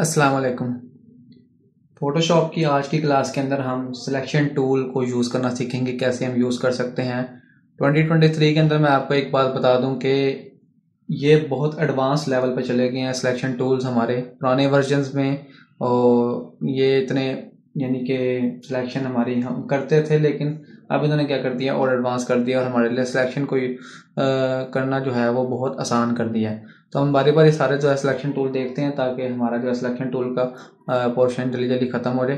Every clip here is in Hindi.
अस्सलाम वालेकुम। फ़ोटोशॉप की आज की क्लास के अंदर हम सिलेक्शन टूल को यूज़ करना सीखेंगे, कैसे हम यूज़ कर सकते हैं। 2023 के अंदर मैं आपको एक बात बता दूं कि ये बहुत एडवांस लेवल पे चले गए हैं सिलेक्शन टूल्स हमारे। पुराने वर्जन्स में और ये इतने यानी कि सिलेक्शन हमारी हम करते थे, लेकिन अब इन्होंने क्या कर दिया और एडवांस कर दिया और हमारे लिए सिलेक्शन को करना जो है वो बहुत आसान कर दिया है। तो हम बारी बारी सारे जो है सिलेक्शन टूल देखते हैं ताकि हमारा जो है सिलेक्शन टूल का पोर्शन जल्दी जल्दी ख़त्म हो जाए।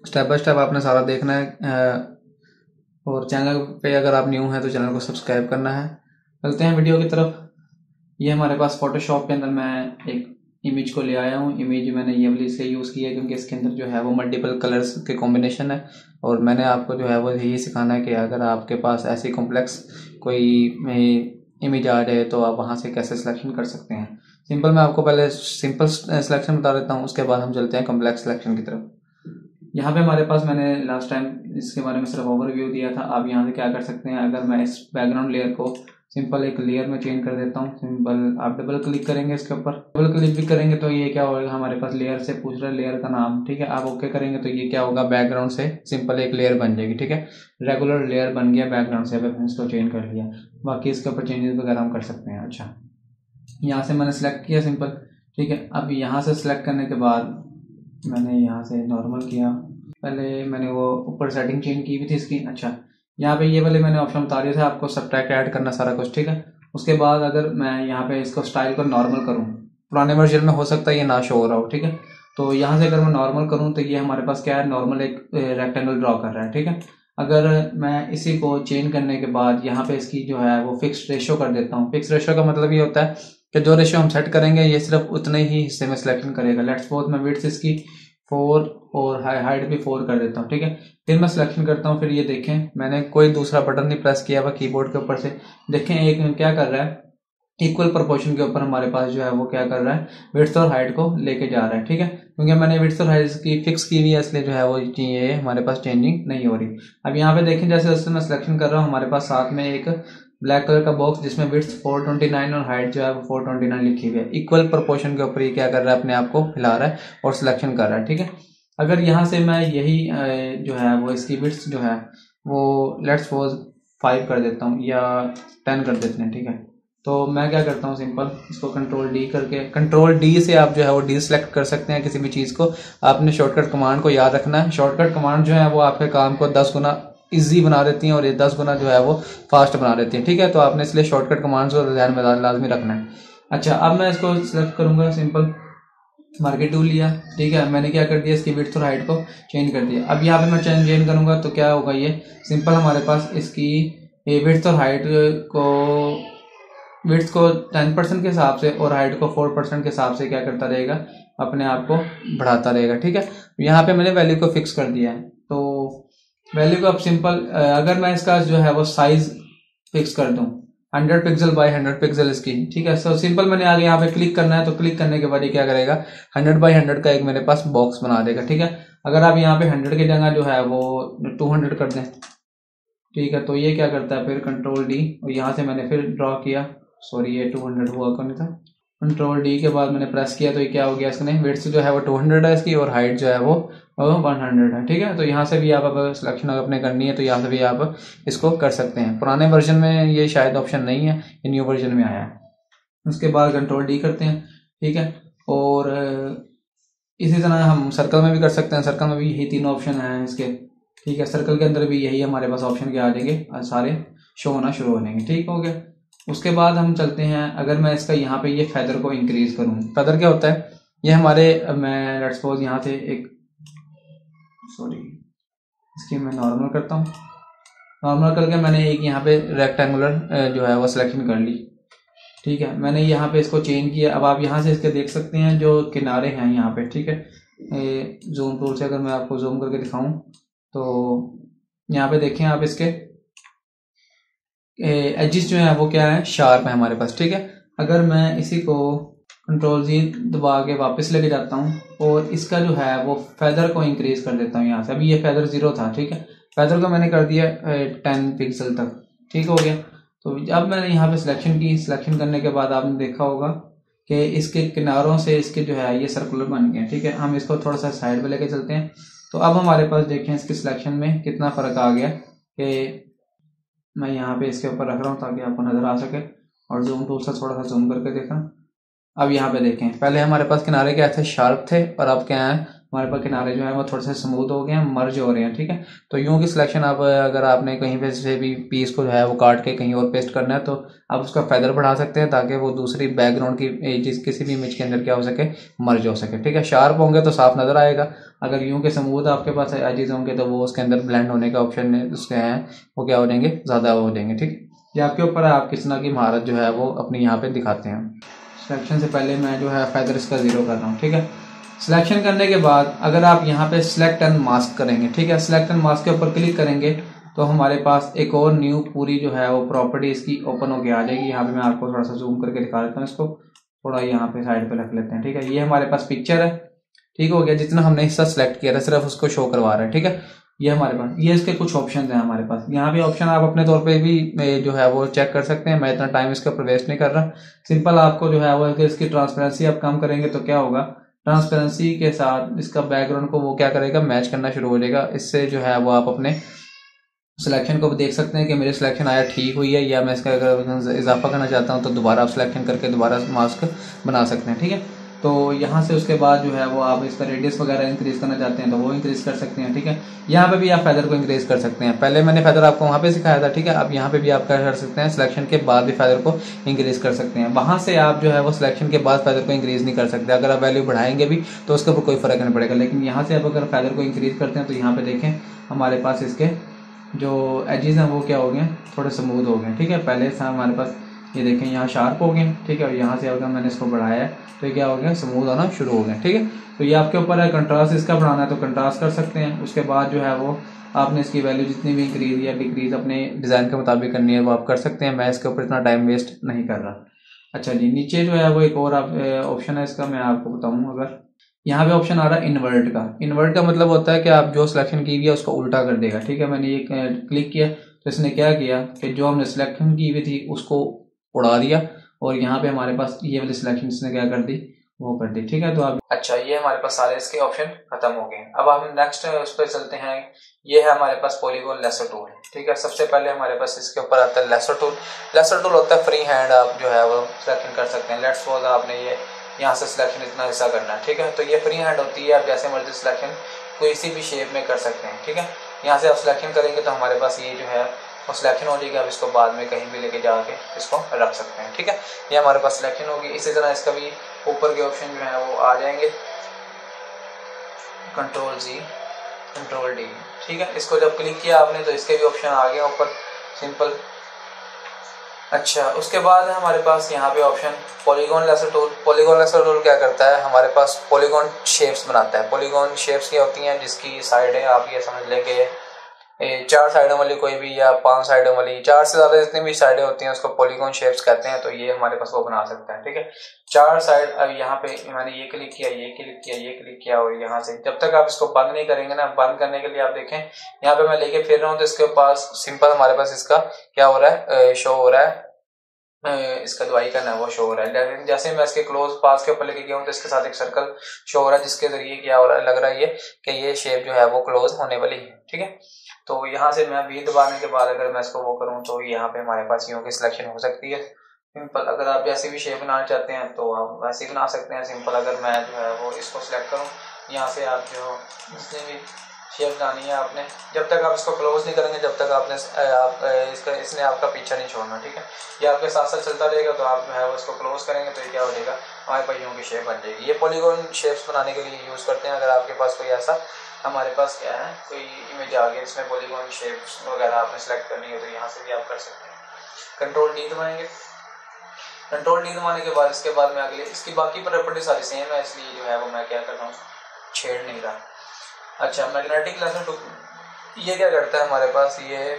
स्टेप बाय स्टेप आपने सारा देखना है और चैनल पे अगर आप न्यू हैं तो चैनल को सब्सक्राइब करना है। चलते हैं वीडियो की तरफ। ये हमारे पास फोटोशॉप के अंदर मैं एक इमेज को ले आया हूँ। इमेज मैंने ये वाली इसलिए यूज़ की है क्योंकि इसके अंदर जो है वो मल्टीपल कलर्स के कॉम्बिनेशन है और मैंने आपको जो है वो यही सिखाना है कि अगर आपके पास ऐसी कॉम्प्लेक्स कोई इमेज आ जाए तो आप वहाँ से कैसे सिलेक्शन कर सकते हैं। सिंपल मैं आपको पहले सिंपल सिलेक्शन बता देता हूँ, उसके बाद हम चलते हैं कॉम्प्लेक्स सिलेक्शन की तरफ। यहाँ पे हमारे पास मैंने लास्ट टाइम इसके बारे में सिर्फ ओवरव्यू दिया था। आप यहाँ से क्या कर सकते हैं, अगर मैं इस बैकग्राउंड लेयर को सिंपल एक लेयर में चेंज कर देता हूँ। सिंपल आप डबल क्लिक करेंगे, इसके ऊपर डबल क्लिक भी करेंगे तो ये क्या होगा, हमारे पास लेयर से पूछ रहा है लेयर का नाम। ठीक है, आप ओके करेंगे तो ये क्या होगा, बैकग्राउंड से सिंपल एक लेयर बन जाएगी। ठीक है, रेगुलर लेयर बन गया बैकग्राउंड से। अब इसको चेंज कर लिया, बाकी इसके ऊपर चेंजेस वगैरह हम कर सकते हैं। अच्छा, यहाँ से मैंने सेलेक्ट किया सिंपल। ठीक है, अब यहाँ से सेलेक्ट करने के बाद मैंने यहाँ से नॉर्मल किया। पहले मैंने वो ऊपर सेटिंग चेंज की भी थी इसकी। अच्छा, यहाँ पे ये वाले मैंने ऑप्शन बता दिया था आपको, सब्ट्रैक्ट ऐड करना सारा कुछ। ठीक है, उसके बाद अगर मैं यहाँ पे इसको स्टाइल को नॉर्मल करूँ, पुराने वर्जन में हो सकता है ये ना शो हो रहा हो। ठीक है, तो यहाँ से अगर मैं नॉर्मल करूँ तो ये हमारे पास क्या है, नॉर्मल एक रेक्टेंगल ड्रॉ कर रहा है। ठीक है, अगर मैं इसी को चेंज करने के बाद यहाँ पे इसकी जो है वो फिक्स रेशियो कर देता हूँ। फिक्स रेशियो का मतलब ये होता है कि जो रेशियो हम सेट करेंगे ये सिर्फ उतने ही हिस्से में सिलेक्शन करेगा। लेट्स सपोज मैं विड्थ इसकी 4 और हाइट भी 4 कर देता हूँ। ठीक है, फिर मैं सिलेक्शन करता हूँ। फिर ये देखें मैंने कोई दूसरा बटन नहीं प्रेस किया हुआ कीबोर्ड के ऊपर से। देखें एक क्या कर रहा है, इक्वल प्रोपोर्शन के ऊपर हमारे पास जो है वो क्या कर रहा है, विड्थ और हाइट को लेके जा रहा है। ठीक है, क्योंकि मैंने विड्थ और हाइट की फिक्स की हुई है इसलिए जो है वो ये हमारे पास चेंजिंग नहीं हो रही। अब यहाँ पे देखें जैसे जैसे मैं सिलेक्शन कर रहा हूँ, हमारे पास साथ में एक ब्लैक कलर का बॉक्स जिसमें विड्थ 429 और हाइट जो है वो 429 लिखी हुई है। इक्वल प्रोपोर्शन के ऊपर ये क्या कर रहा है, अपने आप को हिला रहा है और सिलेक्शन कर रहा है। ठीक है, अगर यहाँ से मैं यही जो है वो इसकी विड्थ जो है वो लेट्स सपोज 5 कर देता हूँ या 10 कर देते हैं। ठीक है, तो मैं क्या करता हूँ, सिंपल इसको कंट्रोल डी करके, कंट्रोल डी से आप जो है वो डी सेलेक्ट कर सकते हैं किसी भी चीज़ को। आपने शॉर्टकट कमांड को याद रखना है। शॉर्टकट कमांड जो है वो आपके काम को 10 गुना ईजी बना देती हैं और ये 10 गुना जो है वो फास्ट बना देती हैं। ठीक है, तो आपने इसलिए शॉर्टकट कमांड्स को ध्यान में लाजमी रखना है। अच्छा, अब मैं इसको सेलेक्ट करूंगा, सिंपल मार्केट टूल लिया। ठीक है, मैंने क्या कर दिया, इसकी विड्थ और हाइट को चेंज कर दिया। अब यहाँ पे मैं चेंज करूंगा तो क्या होगा, ये सिंपल हमारे पास इसकी विड्थ और हाइट को, विड्थ को 10% के हिसाब से और हाइट को 4% के हिसाब से क्या करता रहेगा, अपने आप को बढ़ाता रहेगा। ठीक है, यहाँ पे मैंने वैल्यू को फिक्स कर दिया है। तो वैल्यू को अब सिंपल अगर मैं इसका जो है वो साइज फिक्स कर दूं 100 पिक्सल बाय 100 पिक्सल इसकी। ठीक है, सो सिंपल मैंने आगे यहाँ पे क्लिक करना है तो क्लिक करने के बाद ये क्या करेगा, 100 बाय 100 का एक मेरे पास बॉक्स बना देगा। ठीक है, अगर आप यहाँ पे 100 की जगह जो है वो 200 कर दें, ठीक है, तो ये क्या करता है, फिर कंट्रोल डी और यहाँ से मैंने फिर ड्रॉ किया। सॉरी, ये 200 हुआ कौन था, कंट्रोल डी के बाद मैंने प्रेस किया तो ये क्या हो गया, इसने विड्थ जो है वो 200 है इसकी और हाइट जो है वो 100 है। ठीक है, तो यहाँ से भी आप अगर सिलेक्शन अपने करनी है तो यहाँ से भी आप इसको कर सकते हैं। पुराने वर्जन में ये शायद ऑप्शन नहीं है, ये न्यू वर्जन में आया है। उसके बाद कंट्रोल डी करते हैं। ठीक है, और इसी तरह हम सर्कल में भी कर सकते हैं। सर्कल में भी यही 3 ऑप्शन हैं इसके। ठीक है, सर्कल के अंदर भी यही हमारे पास ऑप्शन के आ जाएंगे, सारे शो होना शुरू हो जाएंगे। ठीक हो गया, उसके बाद हम चलते हैं, अगर मैं इसका यहाँ पे ये फेदर को इंक्रीज करूँ, फेदर क्या होता है, ये हमारे, मैं लेट्स सपोज यहाँ से एक, सॉरी इसकी मैं नॉर्मल करता हूँ। नॉर्मल करके मैंने एक यहाँ पे रेक्टेंगुलर जो है वो सिलेक्शन कर ली। ठीक है, मैंने यहाँ पे इसको चेंज किया। अब आप यहाँ से इसके देख सकते हैं जो किनारे हैं यहाँ पे। ठीक है, जूम टूल से अगर मैं आपको जूम करके दिखाऊं तो यहाँ पे देखें आप, इसके एजिस जो है वो क्या है, शार्प है हमारे पास। ठीक है, अगर मैं इसी को कंट्रोल जी दबा के वापस लेके जाता हूँ और इसका जो है वो फेदर को इंक्रीज कर देता हूँ यहाँ से। अभी ये फेदर 0 था। ठीक है, फेदर को मैंने कर दिया 10 पिक्सल तक। ठीक हो गया, तो अब मैंने यहाँ पे सिलेक्शन की। सिलेक्शन करने के बाद आपने देखा होगा कि इसके किनारों से इसके जो है ये सर्कुलर बन गए, ठीक है। हम इसको थोड़ा सा साइड पे लेके चलते हैं। तो अब हमारे पास देखें इसकी सिलेक्शन में कितना फर्क आ गया कि मैं यहाँ पे इसके ऊपर रख रहा हूँ ताकि आपको नजर आ सके, और जूम टूल से थोड़ा सा जूम करके देखा। अब यहाँ पे देखें, पहले हमारे पास किनारे क्या थे, शार्प थे, और अब क्या है, हमारे पास किनारे जो है वो थोड़े से स्मूथ हो गए हैं, मर्ज हो रहे हैं, ठीक है। तो यूं की सिलेक्शन आप अगर आपने कहीं पे से भी पीस को जो है वो काट के कहीं और पेस्ट करना है तो आप उसका फेदर बढ़ा सकते हैं ताकि वो दूसरी बैकग्राउंड की जिस किसी भी इमेज के अंदर क्या हो सके, मर्ज हो सके, ठीक है। शार्प होंगे तो साफ नजर आएगा, अगर यूं के स्मूथ आपके पास एजेस होंगे तो वो उसके अंदर ब्लेंड होने का ऑप्शन उसके हैं वो क्या हो जाएंगे, ज्यादा हो जाएंगे, ठीक। ये आपके ऊपर है, आप किस तरह की महारत जो है वो अपनी यहाँ पे दिखाते हैं। सिलेक्शन से पहले मैं जो है फेदर इसका 0 कर रहा हूँ, ठीक है। सिलेक्शन करने के बाद अगर आप यहाँ पे सिलेक्ट एंड मास्क करेंगे, ठीक है, सिलेक्ट एंड मास्क के ऊपर क्लिक करेंगे तो हमारे पास एक और न्यू पूरी जो है वो प्रॉपर्टी इसकी ओपन होके आ जाएगी। यहाँ पे मैं आपको थोड़ा सा जूम करके दिखा देता हूँ, इसको थोड़ा यहाँ पे साइड पे रख लेते हैं, ठीक है। ये हमारे पास पिक्चर है, ठीक हो गया, जितना हमने हिस्सा सिलेक्ट किया था सिर्फ उसको शो करवा रहा है, ठीक है। ये हमारे पास ये इसके कुछ ऑप्शन हैं हमारे पास, यहाँ पे ऑप्शन आप अपने तौर पे भी जो है वो चेक कर सकते हैं, मैं इतना टाइम इसके ऊपर वेस्ट नहीं कर रहा। सिंपल आपको जो है वो अगर इसकी ट्रांसपेरेंसी आप कम करेंगे तो क्या होगा, ट्रांसपेरेंसी के साथ इसका बैकग्राउंड को वो क्या करेगा, मैच करना शुरू हो जाएगा। इससे जो है वो आप अपने सिलेक्शन को देख सकते हैं कि मेरी सिलेक्शन आया ठीक हुई है, या मैं इसका अगर इजाफा करना चाहता हूँ तो दोबारा आप सिलेक्शन करके दोबारा मास्क बना सकते हैं, ठीक है। तो यहाँ से उसके बाद जो है वो आप इसका रेडियस वगैरह इंक्रीज करना चाहते हैं तो वो इंक्रीज कर सकते हैं, ठीक है। यहाँ पे भी आप फेदर को इंक्रीज कर सकते हैं, पहले मैंने फेदर आपको वहाँ पे सिखाया था, ठीक है। अब यहाँ पे भी आप क्या कर सकते हैं, सिलेक्शन के बाद भी फेदर को इंक्रीज कर सकते हैं। वहां से आप जो है वो सिलेक्शन के बाद फेदर को इंक्रीज नहीं कर सकते, अगर आप वैल्यू बढ़ाएंगे भी तो उसके ऊपर कोई फर्क नहीं पड़ेगा। लेकिन यहाँ से आप अगर फेदर को इंक्रीज करते हैं तो यहाँ पे देखें हमारे पास इसके जो एजेस हैं वो क्या हो गए, थोड़े स्मूथ हो गए, ठीक है। पहले से हमारे पास ये देखें यहाँ शार्प हो गए, ठीक है, और यहाँ से अगर मैंने इसको बढ़ाया है तो ये क्या हो गया, स्मूथ होना शुरू हो गया, ठीक है। तो ये आपके ऊपर है, कंट्रास्ट इसका बढ़ाना है तो कंट्रास्ट कर सकते हैं। उसके बाद जो है वो आपने इसकी वैल्यू जितनी भी इंक्रीज या डिक्रीज अपने डिज़ाइन के मुताबिक करनी है वो आप कर सकते हैं, मैं इसके ऊपर इतना टाइम वेस्ट नहीं कर रहा। अच्छा जी, नीचे जो है वो एक और ऑप्शन है इसका, मैं आपको बताऊँ। अगर यहाँ पे ऑप्शन आ रहा है इन्वर्ट का, इन्वर्ट का मतलब होता है कि आप जो सिलेक्शन की हुई है उसको उल्टा कर देगा, ठीक है। मैंने ये क्लिक किया तो इसने क्या किया कि जो हमने सिलेक्शन की हुई थी उसको उड़ा दिया, और यहाँ पे हमारे पास ये वाली सिलेक्शन इसने क्या कर दी, वो कर दी, ठीक है। तो आप अच्छा, ये हमारे पास सारे इसके ऑप्शन खत्म हो गए। अब हम नेक्स्ट उस पर चलते हैं, ये है हमारे पास पॉलीगॉन लेसर टूल, ठीक है। सबसे पहले हमारे पास इसके ऊपर आता है लेसर टूल। लेसर टूल होता है फ्री हैंड, आप जो है वो सिलेक्शन कर सकते हैं। लेट्स सपोज आपने ये यहाँ से सिलेक्शन इतना हिस्सा करना है, ठीक है, तो ये फ्री हैंड होती है, आप जैसे मर्जी सिलेक्शन किसी भी शेप में कर सकते हैं, ठीक है। यहाँ से आप सिलेक्शन करेंगे तो हमारे पास ये जो है वो सिलेक्शन हो जाएगी। आप इसको बाद में कहीं भी लेके जाके इसको रख सकते हैं, ठीक है। ये हमारे पास सिलेक्शन होगी। इसी तरह इसका भी ऊपर के ऑप्शन जो है वो आ जाएंगे, Ctrl+G Ctrl+D, ठीक है। इसको जब क्लिक किया आपने तो इसके भी ऑप्शन आ गए ऊपर, सिंपल। अच्छा, उसके बाद है हमारे पास यहाँ पे option polygon lasso tool. Polygon lasso tool क्या करता है, हमारे पास पॉलीगॉन शेप्स बनाता है। पॉलीगॉन शेप्स क्या होती हैं, जिसकी साइड है आप ये समझ लें कि 4 साइडों वाली कोई भी, या 5 साइडों वाली, 4 से ज्यादा जितनी भी साइडें होती हैं उसको पॉलीगॉन शेप्स कहते हैं। तो ये हमारे पास वो बना सकता है, ठीक है। 4 साइड, अब यहाँ पे मैंने ये क्लिक किया, ये क्लिक किया, ये क्लिक किया, और यहाँ से जब तक आप इसको बंद नहीं करेंगे ना, बंद करने के लिए आप देखें यहाँ पे मैं लेके फिर रहा हूँ तो इसके पास सिंपल हमारे पास इसका क्या हो रहा है, शो हो रहा है, इसका दवाई का ना वो शो हो रहा है। लेकिन जैसे मैं इसके क्लोज पास के ऊपर लेके गया हूँ तो इसके साथ एक सर्कल शो हो रहा है, जिसके जरिए क्या हो रहा है, लग रहा है ये कि ये शेप जो है वो क्लोज होने वाली है, ठीक है। तो यहाँ से मैं वी दबाने के बाद अगर मैं इसको वो करूँ तो यहाँ पे हमारे पास यूं की सिलेक्शन हो सकती है, सिंपल। अगर आप जैसे भी शेप बनाना चाहते हैं तो आप वैसे ही बना सकते हैं, सिंपल। अगर मैं जो है वो इसको सिलेक्ट करूँ, यहाँ से आप जो जितने भी शेप बनानी है आपने, जब तक आप इसको क्लोज नहीं करेंगे, जब तक आपने इसने आपका पीछा नहीं छोड़ना, ठीक है। ये आपके साथ साथ चलता रहेगा, तो आप जो है वो इसको क्लोज करेंगे तो ये क्या हो जाएगा, हमारे पास यूं की शेप बन जाएगी। ये पॉलीगॉन शेप्स बनाने के लिए यूज करते हैं। अगर आपके पास कोई ऐसा, हमारे पास क्या है, कोई इमेज आ गई जिसमें पॉलीगॉन शेप्स वगैरह आपने सेलेक्ट करनी है तो यहाँ से भी आप कर सकते हैं। Ctrl+D दबाएंगे। Ctrl+D दबाने के बाद इसके बाद में अगले, इसकी बाकी प्रॉपर्टी सारी सेम है, इसलिए जो है वो मैं क्या कर रहा हूँ, छेड़ नहीं रहा। अच्छा, मैग्नेटिक लेसर टूल ये क्या करता है हमारे पास, ये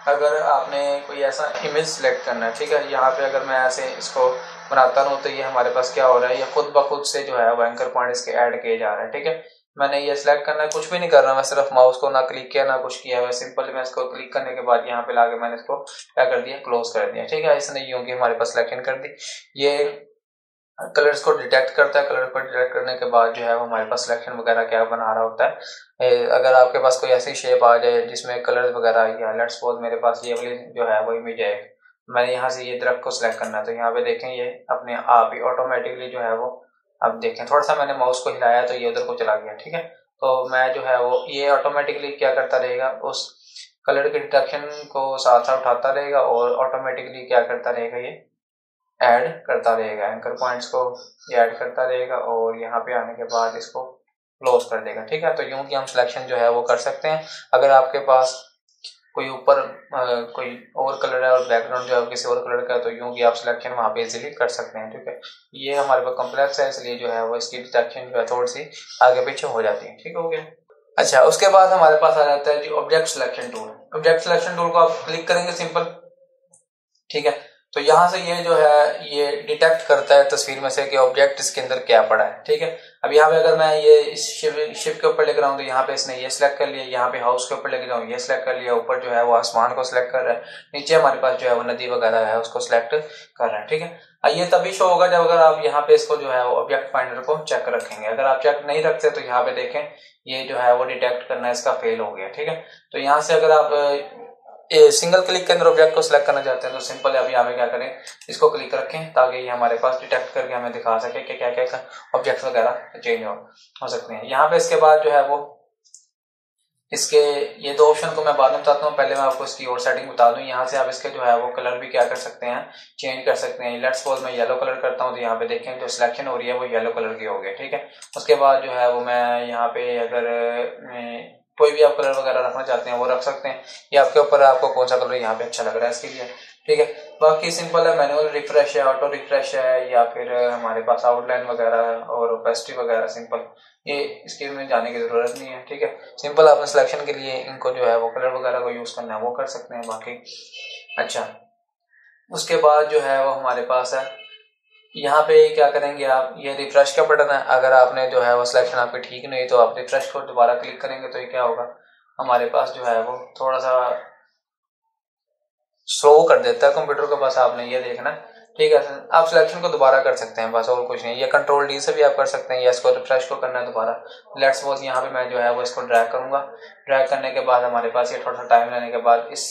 अगर आपने कोई ऐसा इमेज सेलेक्ट करना है, ठीक है, यहाँ पे अगर मैं ऐसे इसको बनाता हूँ तो ये हमारे पास क्या हो रहा है, ये खुद ब खुद से जो है वो एंकर पॉइंट इसके ऐड किए जा रहा है, ठीक है। मैंने ये सिलेक्ट करना है, कुछ भी नहीं कर रहा, मैं सिर्फ माउस को ना क्लिक किया ना कुछ किया है, सिंपल मैं इसको क्लिक करने के बाद यहाँ पे लाके मैंने इसको क्या कर दिया, क्लोज कर दिया, ठीक है। इसने यूं कि हमारे पास सिलेक्शन कर दी। ये कलर्स को डिटेक्ट करता है। कलर को डिटेक्ट करने के बाद जो है वो हमारे पास सिलेक्शन वगैरह क्या बना रहा होता है। अगर आपके पास कोई ऐसी शेप आ जाए जिसमें कलर्स वगैरह, या लेट्स सपोज मेरे पास ये वाली जो है वो इमेज है, मैंने यहाँ से ये दरख्त को सिलेक्ट करना है, तो यहाँ पे देखें ये अपने आप ही ऑटोमेटिकली जो है वो, अब देखें थोड़ा सा मैंने माउस को हिलाया तो ये उधर को चला गया, ठीक है। तो मैं जो है वो ये ऑटोमेटिकली क्या करता रहेगा, उस कलर के डिटेक्शन को साथ साथ उठाता रहेगा और ऑटोमेटिकली क्या करता रहेगा, ये ऐड करता रहेगा, एंकर पॉइंट्स को ये ऐड करता रहेगा और यहाँ पे आने के बाद इसको क्लोज कर देगा, ठीक है। तो यूं कि हम सिलेक्शन जो है वो कर सकते हैं। अगर आपके पास कोई ऊपर कोई और कलर है और बैकग्राउंड जो है किसी और कलर का है, तो यूं कि आप सिलेक्शन वहाँ पे इजीली कर सकते हैं, ठीक है। ये हमारे पास कॉम्प्लेक्स है, इसलिए जो है वो इसकी डिटेक्शन जो है थोड़ी सी आगे पीछे हो जाती है, ठीक हो गया। अच्छा, उसके बाद हमारे पास आ जाता है जी object selection tool. Object selection tool को आप क्लिक करेंगे सिंपल, ठीक है। तो यहाँ से ये जो है ये डिटेक्ट करता है तस्वीर में से कि ऑब्जेक्ट इसके अंदर क्या पड़ा है, ठीक है। अब यहाँ पे अगर मैं ये इस शिप के ऊपर लेकर आऊँ तो यहाँ पे इसने ये सिलेक्ट कर लिया, यहाँ पे हाउस के ऊपर लेकर जाऊँ ये सिलेक्ट कर लिया, ऊपर जो है वो आसमान को सिलेक्ट कर रहा है, नीचे हमारे पास जो है वो नदी वगैरह है उसको सिलेक्ट कर रहा है, ठीक है। ये तभी शो होगा जब अगर आप यहाँ पे इसको जो है वो ऑब्जेक्ट फाइंडर को चेक रखेंगे। अगर आप चेक नहीं रखते तो यहाँ पे देखें ये जो है वो डिटेक्ट करना इसका फेल हो गया, ठीक है। तो यहाँ से अगर आप सिंगल क्लिक के अंदर ऑब्जेक्ट को सिलेक्ट करना चाहते हैं तो सिंपल अब यहाँ पे क्या करें, इसको क्लिक रखें ताकि ये हमारे पास डिटेक्ट करके हमें दिखा सके कि क्या क्या ऑब्जेक्ट वगैरह चेंज हो सकते हैं। यहाँ पे इसके बाद जो है वो इसके ये दो ऑप्शन को मैं बाद में बताता हूँ, पहले मैं आपको इसकी और सेटिंग बता दूं। यहाँ से आप इसके जो है वो कलर भी क्या कर सकते हैं, चेंज कर सकते हैं। लेट्स सपोज मैं येलो कलर करता हूँ तो यहाँ पे देखें जो सिलेक्शन हो रही है वो येलो कलर की हो गई, ठीक है। उसके बाद जो है वो मैं यहाँ पे अगर कोई भी आप कलर वगैरह रखना चाहते हैं वो रख सकते हैं, ये आपके ऊपर आपको कौन सा कलर यहाँ पे अच्छा लग रहा है इसके लिए, ठीक है। बाकी सिंपल है, मैनुअल रिफ्रेश है, ऑटो रिफ्रेश है, या फिर हमारे पास आउटलाइन वगैरह और ओपेसिटी वगैरह, सिंपल ये इसके में जाने की जरूरत नहीं है, ठीक है। सिंपल आपने सिलेक्शन के लिए इनको जो है वो कलर वगैरह को यूज करना है वो कर सकते हैं बाकी। अच्छा, उसके बाद जो है वो हमारे पास है यहाँ पे क्या करेंगे आप, ये रिफ्रेश का बटन है, अगर आपने जो है वो सिलेक्शन आपकी ठीक नहीं तो आप रिफ्रेश को दोबारा क्लिक करेंगे तो ये क्या होगा, हमारे पास जो है वो थोड़ा सा स्लो कर देता है कंप्यूटर के पास, आपने ये देखना, ठीक है। आप सिलेक्शन को दोबारा कर सकते हैं बस, और कुछ नहीं। ये कंट्रोल डी से भी आप कर सकते हैं, या इसको रिफ्रेश को करना है दोबारा। लेट्स सपोज यहाँ पे मैं जो है वो इसको ड्रैग करूंगा, ड्रैग करने के बाद हमारे पास ये थोड़ा सा टाइम लेने के बाद इस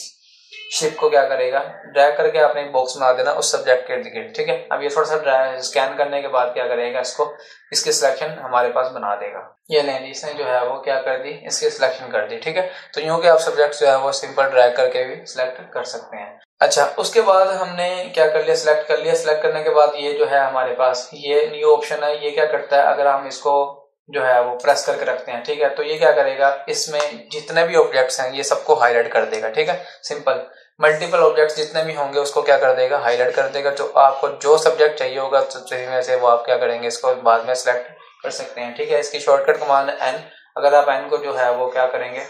शिप को क्या करेगा, ड्रैग करके आपने एक बॉक्स बना देना उस सब्जेक्ट के इर्द गिर्द, ठीक है। अब ये थोड़ा सा स्कैन करने के बाद क्या करेगा, इसको इसकी सिलेक्शन हमारे पास बना देगा। ये लें, इसने जो है वो क्या कर दी, इसकी सिलेक्शन कर दी, ठीक है। तो यूं कि आप सब्जेक्ट जो है वो सिंपल ड्रैग करके भी सिलेक्ट कर सकते हैं। अच्छा, उसके बाद हमने क्या कर लिया, सिलेक्ट कर लिया। सिलेक्ट करने के बाद ये जो है हमारे पास ये न्यू ऑप्शन है, ये क्या करता है, अगर हम इसको जो है वो प्रेस करके रखते हैं, ठीक है, तो ये क्या करेगा, इसमें जितने भी ऑब्जेक्ट्स हैं ये सबको हाईलाइट कर देगा, ठीक है। सिंपल मल्टीपल ऑब्जेक्ट्स जितने भी होंगे उसको क्या कर देगा, हाईलाइट कर देगा। जो आपको जो सब्जेक्ट चाहिए होगा में से वो आप क्या करेंगे, इसको बाद में सिलेक्ट कर सकते हैं, ठीक है। इसकी शॉर्टकट कमांड एन, अगर आप एन को जो है वो क्या करेंगे,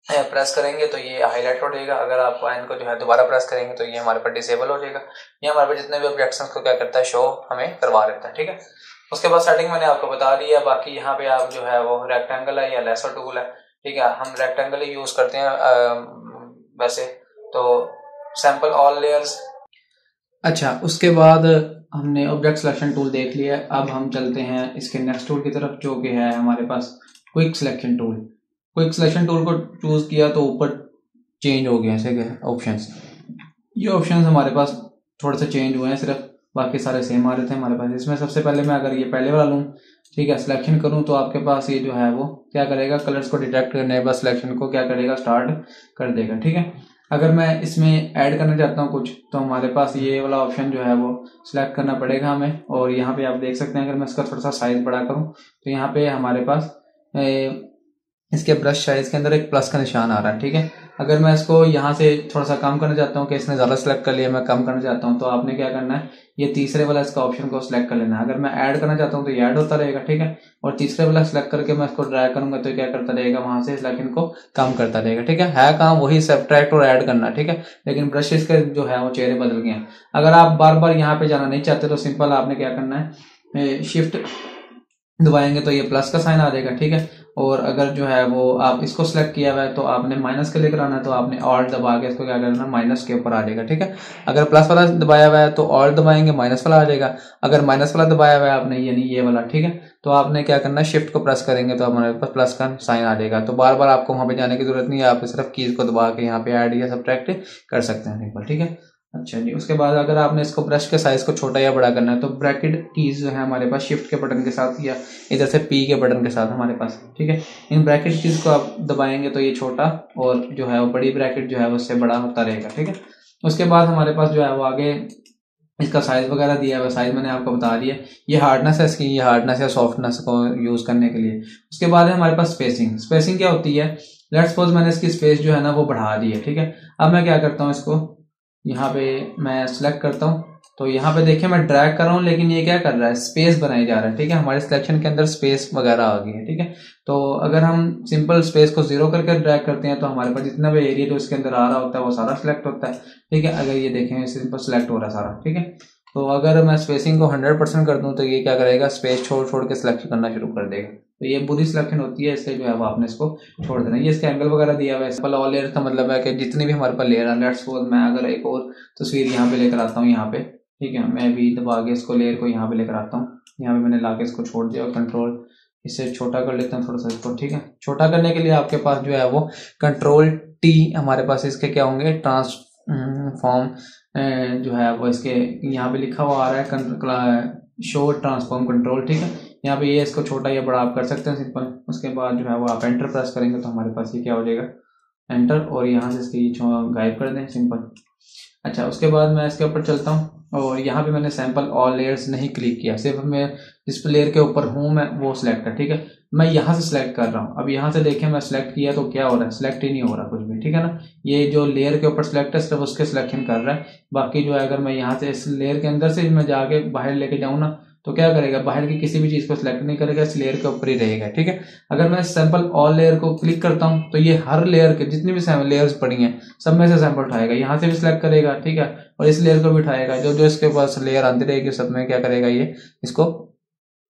प्रेस करेंगे तो ये हाईलाइट हो जाएगा। अगर आप एन को जो है दोबारा प्रेस करेंगे तो ये हमारे पास डिसेबल हो जाएगा। ये हमारे पास जितने भी ऑब्जेक्ट्स को क्या करता है, शो हमें करवा देता है, ठीक है। उसके बाद सेटिंग मैंने आपको बता दी है। बाकी यहाँ पे आप जो है वो रेक्टेंगल है या लेसर टूल है, ठीक है, हम रेक्टेंगल ही यूज करते हैं वैसे तो सैंपल ऑल लेयर्स। अच्छा, उसके बाद हमने ऑब्जेक्ट सिलेक्शन टूल देख लिया। अब हम चलते हैं इसके नेक्स्ट टूल की तरफ, जो कि है हमारे पास quick selection tool. Quick selection tool को चूज किया तो ऊपर चेंज हो गया ऐसे ऑप्शंस। ये ऑप्शंस हमारे पास थोड़े से चेंज हुए हैं सिर्फ, बाकी सारे सेम आ रहे थे हमारे पास। इसमें सबसे पहले मैं अगर ये पहले वाला लूँ, ठीक है, सिलेक्शन करूँ तो आपके पास ये जो है वो क्या करेगा, कलर्स को डिटेक्ट करने के बाद सिलेक्शन को क्या करेगा, स्टार्ट कर देगा, ठीक है। अगर मैं इसमें ऐड करना चाहता हूँ कुछ तो हमारे पास ये वाला ऑप्शन जो है वो सिलेक्ट करना पड़ेगा हमें। और यहाँ पे आप देख सकते हैं, अगर मैं इसका थोड़ा सा साइज बड़ा करूँ तो यहाँ पे हमारे पास इसके ब्रश साइज के अंदर एक प्लस का निशान आ रहा है, ठीक है। अगर मैं इसको यहाँ से थोड़ा सा कम करना चाहता हूँ कि इसने ज्यादा सिलेक्ट कर लिया, मैं कम करना चाहता हूँ, तो आपने क्या करना है, ये तीसरे वाला इसका ऑप्शन को सिलेक्ट कर लेना है। अगर मैं ऐड करना चाहता हूँ तो ये ऐड होता रहेगा, ठीक है। और तीसरे वाला सिलेक्ट करके मैं इसको ड्रैग करूंगा तो क्या करता रहेगा, वहां से सिलेक्शन को कम करता रहेगा, ठीक है काम वही सब्ट्रैक्ट और ऐड करना, ठीक है। लेकिन ब्रशेस के जो है वो चेहरे बदल गए हैं। अगर आप बार बार यहाँ पे जाना नहीं चाहते तो सिंपल आपने क्या करना है, शिफ्ट दबाएंगे तो ये प्लस का साइन आ जाएगा, ठीक है। और अगर जो है वो आप इसको सिलेक्ट किया हुआ है तो आपने माइनस के लेकर आना है, तो आपने ऑल्ट दबा के इसको क्या करना है, माइनस के ऊपर आ जाएगा। ठीक है, अगर प्लस वाला दबाया हुआ है तो ऑल्ट दबाएंगे, माइनस वाला आ जाएगा। अगर माइनस वाला दबाया हुआ है आपने, यानी ये वाला, ठीक है, तो आपने क्या करना है, शिफ्ट को प्रेस करेंगे तो हमारे पास प्लस का साइन आ जाएगा। तो बार बार आपको वहां पे जाने की जरूरत नहीं है, आप सिर्फ कीज को दबा के यहाँ पे ऐड या सब्ट्रैक्ट कर सकते हैं सिंपल। ठीक है, अच्छा जी। उसके बाद अगर आपने इसको ब्रश के साइज को छोटा या बड़ा करना है तो ब्रैकेट कीज जो है हमारे पास शिफ्ट के बटन के साथ या इधर से पी के बटन के साथ हमारे पास, ठीक है, इन ब्रैकेट कीज को आप दबाएंगे तो ये छोटा और जो है वो बड़ी ब्रैकेट जो है वो उससे बड़ा होता रहेगा। ठीक है, उसके बाद हमारे पास जो है वो आगे इसका साइज वगैरह दिया है, साइज मैंने आपको बता दिया। ये हार्डनेस है इसकी, ये हार्डनेस या सॉफ्टनेस को यूज करने के लिए। उसके बाद है हमारे पास स्पेसिंग। स्पेसिंग क्या होती है, लेट्स सपोज मैंने इसकी स्पेस जो है ना वो बढ़ा दी है। ठीक है, अब मैं क्या करता हूँ, इसको यहाँ पे मैं सिलेक्ट करता हूँ, तो यहाँ पे देखिए मैं ड्रैग कर रहा हूँ, लेकिन ये क्या कर रहा है, स्पेस बनाई जा रहा है। ठीक है, हमारे सिलेक्शन के अंदर स्पेस वगैरह आ गई है। ठीक है, तो अगर हम सिंपल स्पेस को 0 करके ड्रैग करते हैं तो हमारे पास जितना भी एरिया जो इसके अंदर आ रहा होता है वो सारा सिलेक्ट होता है। ठीक है, अगर ये देखें सिंपल सिलेक्ट हो रहा है सारा। ठीक है, तो अगर मैं स्पेसिंग को 100% कर दूं तो ये क्या करेगा, स्पेस छोड़ छोड़ के सिलेक्शन करना शुरू कर देगा। तो ये बुरी सिलेक्शन होती है, इसलिए जो है वो आपने इसको छोड़ देना। ये इसका एंगल वगैरह दिया हुआ है। सिंपल ऑल लेयर का मतलब है कि जितनी भी हमारे पास लेयर है, लेट्स सपोज मैं अगर एक और तस्वीर यहाँ पे लेकर आता हूँ यहाँ पे, ठीक है, मैं भी दबा के इसको लेयर को यहाँ पे लेकर आता हूँ, यहाँ पे मैंने लाके इसको छोड़ दिया और कंट्रोल इससे छोटा कर लेते हैं थोड़ा सा इसको। ठीक है, छोटा करने के लिए आपके पास जो है वो कंट्रोल टी, हमारे पास इसके क्या होंगे, ट्रांसफॉर्म जो है वो इसके यहाँ पे लिखा हुआ आ रहा है शो ट्रांसफॉर्म कंट्रोल। ठीक है, यहाँ पे ये इसको छोटा या बड़ा आप कर सकते हैं सिंपल। उसके बाद जो है वो आप एंटर प्रेस करेंगे तो हमारे पास ये क्या हो जाएगा, एंटर, और यहाँ से इसकी गायब कर दें सिंपल। अच्छा, उसके बाद मैं इसके ऊपर चलता हूँ और यहाँ पे मैंने सैंपल ऑल लेयर्स नहीं क्लिक किया, सिर्फ मैं जिस लेयर के ऊपर हूँ मैं वो सिलेक्ट है। ठीक है, मैं यहाँ से सिलेक्ट कर रहा हूँ। अब यहाँ से देखें मैं सिलेक्ट किया तो क्या हो रहा है, सिलेक्ट ही नहीं हो रहा कुछ भी। ठीक है ना, ये जो लेयर के ऊपर सिलेक्ट है सिर्फ उसके सिलेक्शन कर रहा है, बाकी जो है अगर मैं यहाँ से इस लेयर के अंदर से मैं जाके बाहर लेके जाऊँ ना तो क्या करेगा, बाहर की किसी भी चीज को सिलेक्ट नहीं करेगा, इस लेयर के ऊपर ही रहेगा। ठीक है, अगर मैं सैंपल ऑल लेयर को क्लिक करता हूं तो ये हर लेयर के जितनी भी लेयर्स पड़ी हैं सब में से सैंपल उठाएगा, यहाँ से भी सिलेक्ट करेगा। ठीक है, और इस लेयर को भी उठाएगा, जो जो इसके पास लेयर आती रहेगी सब में क्या करेगा, ये इसको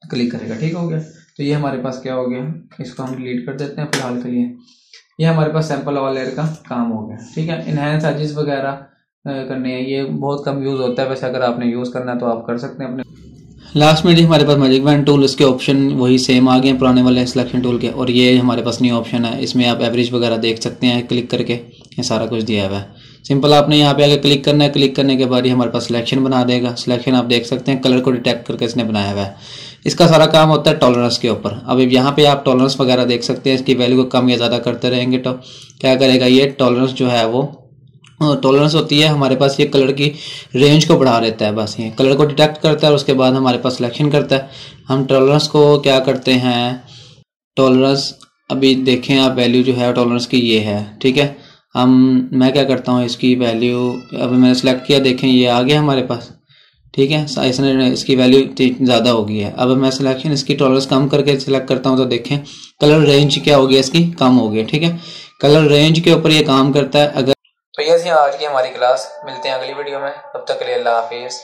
क्लिक करेगा। ठीक हो गया, तो ये हमारे पास क्या हो गया, इसको हम डिलीट कर देते हैं फिलहाल के लिए। ये हमारे पास सैंपल ऑल लेयर का काम हो गया। ठीक है, इनहेंस एजेस वगैरह करने हैं, ये बहुत कम यूज होता है, वैसे अगर आपने यूज करना है तो आप कर सकते हैं अपने। लास्ट में हमारे पास मैजिक वैन टूल, इसके ऑप्शन वही सेम आ गए पुराने वाले सिलेक्शन टूल के, और ये हमारे पास न्यू ऑप्शन है, इसमें आप एवरेज वगैरह देख सकते हैं क्लिक करके, ये सारा कुछ दिया हुआ है। सिंपल आपने यहाँ पे आगे क्लिक करना है, क्लिक करने के बाद ही हमारे पास सिलेक्शन बना देगा। सिलेक्शन आप देख सकते हैं कलर को डिटेक्ट करके इसने बनाया हुआ है। इसका सारा काम होता है टॉलरेंस के ऊपर। अब यहाँ पे आप टॉलरेंस वगैरह देख सकते हैं, इसकी वैल्यू को कम या ज़्यादा करते रहेंगे तो क्या करेगा, ये टॉलरेंस जो है वो टॉलरेंस होती है हमारे पास, ये कलर की रेंज को बढ़ा देता है, बस ये कलर को डिटेक्ट करता है और उसके बाद हमारे पास सिलेक्शन करता है। हम टॉलरेंस को क्या करते हैं, टॉलरेंस अभी देखें आप, वैल्यू जो है टॉलरेंस की ये है। ठीक है, मैं क्या करता हूँ, इसकी वैल्यू अभी मैंने सेलेक्ट किया, देखें ये आ गया हमारे पास। ठीक है, इसने इसकी वैल्यू ज़्यादा हो गई है। अब मैं सिलेक्शन इसकी टॉलरेंस कम करके सिलेक्ट करता हूँ तो देखें कलर रेंज क्या हो गया, इसकी कम हो गई। ठीक है, कलर रेंज के ऊपर ये काम करता है। अगर तो ये थी आज की हमारी क्लास, मिलते हैं अगली वीडियो में, तब तक के लिए अल्लाह हाफिज़।